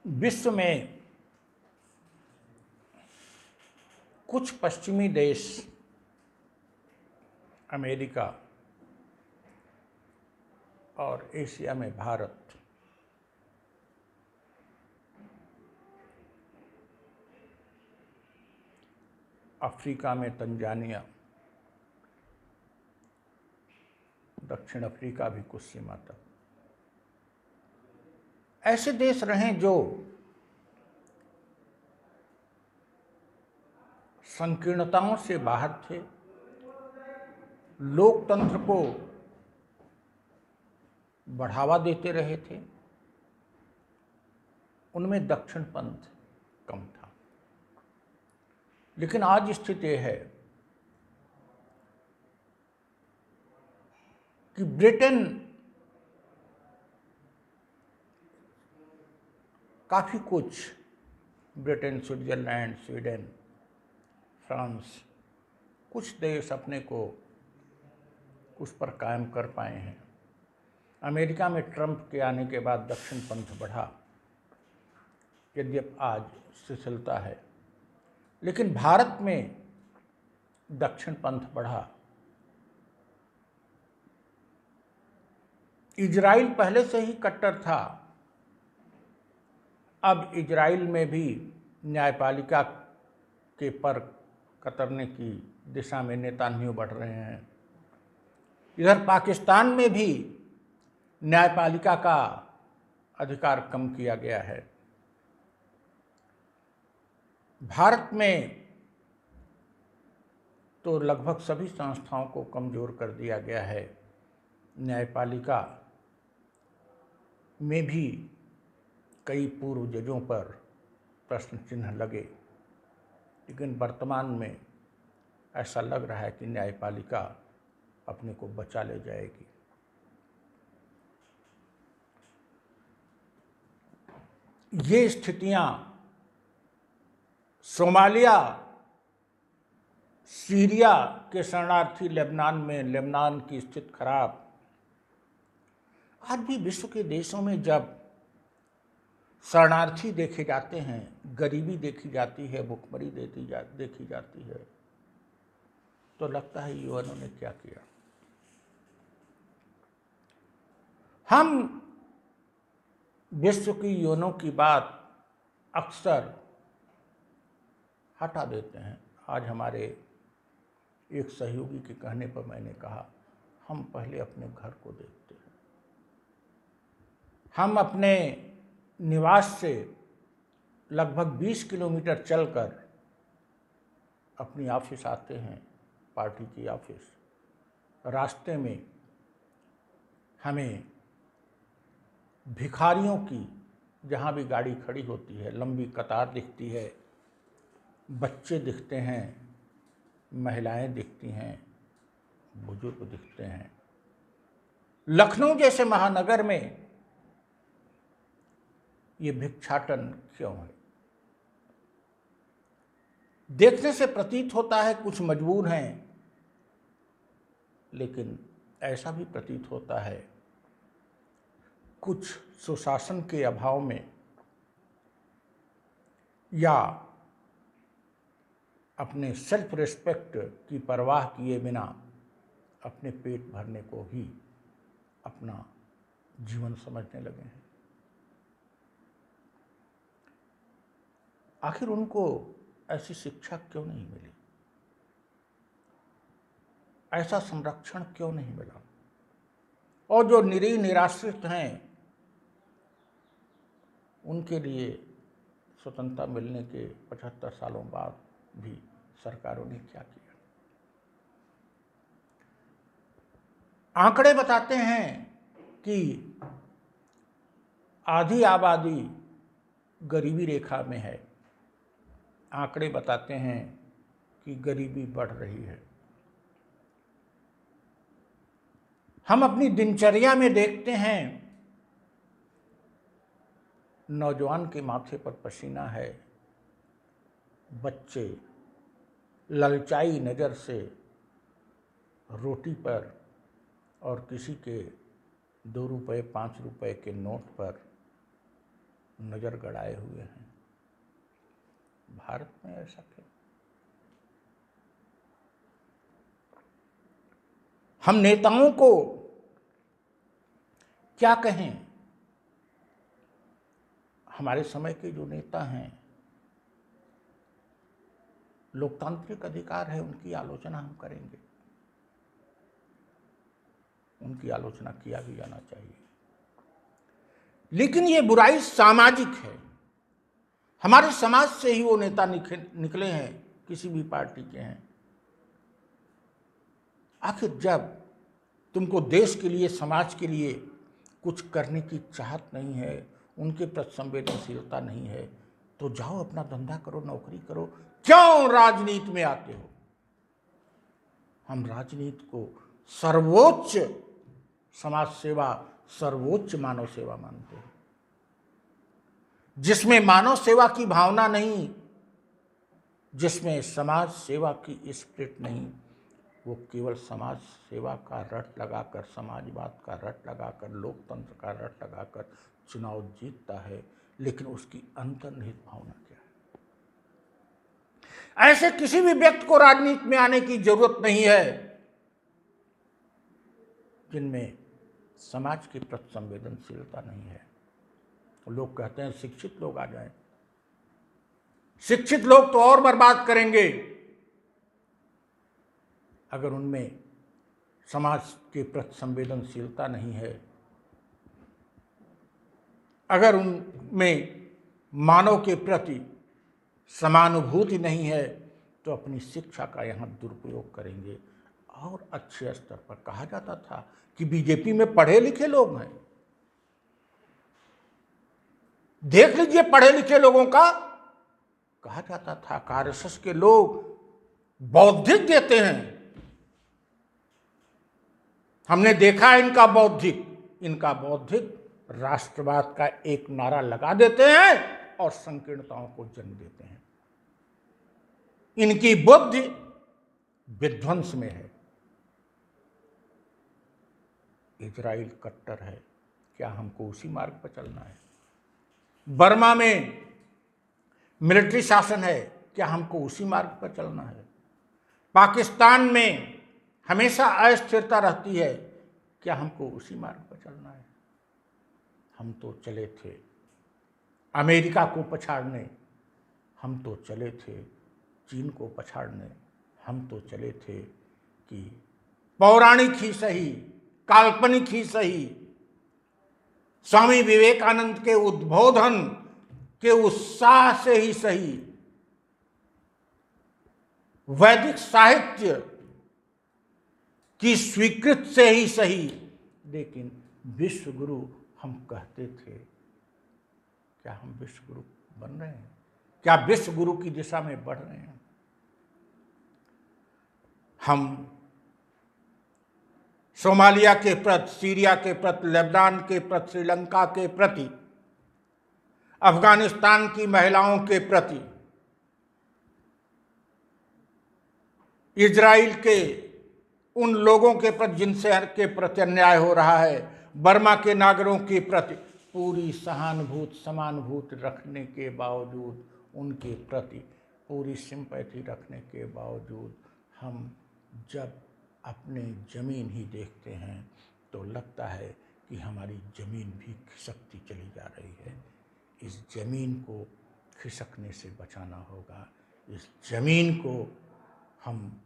विश्व में कुछ पश्चिमी देश, अमेरिका और एशिया में भारत, अफ्रीका में तंजानिया, दक्षिण अफ्रीका भी कुछ सीमा तक, ऐसे देश रहे जो संकीर्णताओं से बाहर थे, लोकतंत्र को बढ़ावा देते रहे थे। उनमें दक्षिण पंथ कम था। लेकिन आज स्थिति यह है कि ब्रिटेन काफ़ी कुछ, ब्रिटेन, स्विट्जरलैंड, स्वीडन, फ्रांस, कुछ देश अपने को उस पर कायम कर पाए हैं। अमेरिका में ट्रंप के आने के बाद दक्षिण पंथ बढ़ा, यद्यपि आज शिथिलता है, लेकिन भारत में दक्षिण पंथ बढ़ा। इजराइल पहले से ही कट्टर था, अब इजराइल में भी न्यायपालिका के पर कतरने की दिशा में नेतान्याहू बढ़ रहे हैं। इधर पाकिस्तान में भी न्यायपालिका का अधिकार कम किया गया है। भारत में तो लगभग सभी संस्थाओं को कमजोर कर दिया गया है। न्यायपालिका में भी कई पूर्व जजों पर प्रश्न चिन्ह लगे, लेकिन वर्तमान में ऐसा लग रहा है कि न्यायपालिका अपने को बचा ले जाएगी। ये स्थितियां सोमालिया, सीरिया के शरणार्थी लेबनान में, लेबनान की स्थिति खराब। आज भी विश्व के देशों में जब शरणार्थी देखे जाते हैं, गरीबी देखी जाती है, भुखमरी देखी जाती है, तो लगता है यूएनओ ने क्या किया। हम विश्व की यूएनओ की बात अक्सर हटा देते हैं। आज हमारे एक सहयोगी के कहने पर मैंने कहा, हम पहले अपने घर को देखते हैं। हम अपने निवास से लगभग 20 किलोमीटर चलकर अपनी ऑफिस आते हैं, पार्टी की ऑफिस। रास्ते में हमें भिखारियों की, जहाँ भी गाड़ी खड़ी होती है, लंबी कतार दिखती है, बच्चे दिखते हैं, महिलाएं दिखती हैं, बुजुर्ग दिखते हैं। लखनऊ जैसे महानगर में ये भिक्षाटन क्यों है? देखने से प्रतीत होता है कुछ मजबूर हैं, लेकिन ऐसा भी प्रतीत होता है कुछ सुशासन के अभाव में या अपने सेल्फ रिस्पेक्ट की परवाह किए बिना अपने पेट भरने को ही अपना जीवन समझने लगे हैं। आखिर उनको ऐसी शिक्षा क्यों नहीं मिली? ऐसा संरक्षण क्यों नहीं मिला? और जो निरीह निराश्रित हैं, उनके लिए स्वतंत्रता मिलने के 75 सालों बाद भी सरकारों ने क्या किया? आंकड़े बताते हैं कि आधी आबादी गरीबी रेखा में है। आंकड़े बताते हैं कि गरीबी बढ़ रही है। हम अपनी दिनचर्या में देखते हैं, नौजवान के माथे पर पसीना है, बच्चे ललचाई नज़र से रोटी पर और किसी के 2 रुपए 5 रुपए के नोट पर नजर गड़ाए हुए हैं। भारत में ऐसा क्यों? हम नेताओं को क्या कहें? हमारे समय के जो नेता हैं, लोकतांत्रिक अधिकार है, उनकी आलोचना हम करेंगे, उनकी आलोचना किया भी जाना चाहिए। लेकिन ये बुराई सामाजिक है। हमारे समाज से ही वो नेता निकले हैं, किसी भी पार्टी के हैं। आखिर जब तुमको देश के लिए, समाज के लिए कुछ करने की चाहत नहीं है, उनके प्रति संवेदनशीलता नहीं है, तो जाओ अपना धंधा करो, नौकरी करो, क्यों राजनीति में आते हो? हम राजनीति को सर्वोच्च समाज सेवा, सर्वोच्च मानव सेवा मानते हैं। जिसमें मानव सेवा की भावना नहीं, जिसमें समाज सेवा की स्पिरिट नहीं, वो केवल समाज सेवा का रट लगाकर, समाजवाद का रट लगाकर, लोकतंत्र का रट लगाकर चुनाव जीतता है, लेकिन उसकी अंतर्निहित भावना क्या है? ऐसे किसी भी व्यक्ति को राजनीति में आने की जरूरत नहीं है जिनमें समाज के प्रति संवेदनशीलता नहीं है। लोग कहते हैं शिक्षित लोग आ जाएं। शिक्षित लोग तो और बर्बाद करेंगे। अगर उनमें समाज के प्रति संवेदनशीलता नहीं है, अगर उनमें मानव के प्रति समानुभूति नहीं है, तो अपनी शिक्षा का यहाँ दुरुपयोग करेंगे। और अच्छे स्तर पर कहा जाता था कि बीजेपी में पढ़े लिखे लोग हैं। देख लीजिए, पढ़े लिखे लोगों का कहा जाता था कि आरएसएस के लोग बौद्धिक देते हैं। हमने देखा इनका बौद्धिक राष्ट्रवाद का एक नारा लगा देते हैं और संकीर्णताओं को जन्म देते हैं। इनकी बुद्धि विध्वंस में है। इजराइल कट्टर है, क्या हमको उसी मार्ग पर चलना है? बर्मा में मिलिट्री शासन है, क्या हमको उसी मार्ग पर चलना है? पाकिस्तान में हमेशा अस्थिरता रहती है, क्या हमको उसी मार्ग पर चलना है? हम तो चले थे अमेरिका को पछाड़ने, हम तो चले थे चीन को पछाड़ने, हम तो चले थे कि पौराणिक ही सही, काल्पनिक ही सही, स्वामी विवेकानंद के उद्बोधन के उत्साह से ही सही, वैदिक साहित्य की स्वीकृत से ही सही, लेकिन विश्व गुरु हम कहते थे। क्या हम विश्व गुरु बन रहे हैं? क्या विश्व गुरु की दिशा में बढ़ रहे हैं? हम सोमालिया के प्रति, सीरिया के प्रति, लेबनान के प्रति, श्रीलंका के प्रति, अफगानिस्तान की महिलाओं के प्रति, इजराइल के उन लोगों के प्रति जिनसे के प्रति अन्याय हो रहा है, बर्मा के नागरिकों के प्रति पूरी सहानुभूति, समानुभूति रखने के बावजूद, उनके प्रति पूरी सिंपैथी रखने के बावजूद, हम जब अपने ज़मीन ही देखते हैं तो लगता है कि हमारी ज़मीन भी खिसकती चली जा रही है। इस ज़मीन को खिसकने से बचाना होगा। इस ज़मीन को हम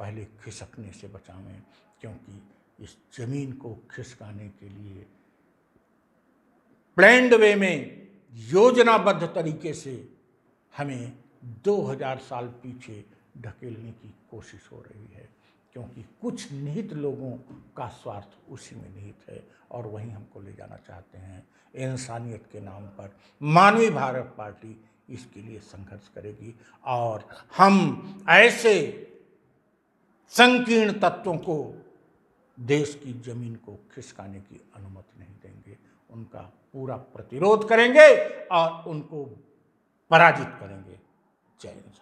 पहले खिसकने से बचावें, क्योंकि इस ज़मीन को खिसकाने के लिए प्लान्ड वे में, योजनाबद्ध तरीके से हमें 2000 साल पीछे ढकेलने की कोशिश हो रही है, क्योंकि कुछ निहित लोगों का स्वार्थ उसी में निहित है और वहीं हमको ले जाना चाहते हैं। इंसानियत के नाम पर मानवीय भारत पार्टी इसके लिए संघर्ष करेगी और हम ऐसे संकीर्ण तत्वों को देश की जमीन को खिसकाने की अनुमति नहीं देंगे। उनका पूरा प्रतिरोध करेंगे और उनको पराजित करेंगे। जय हिंद।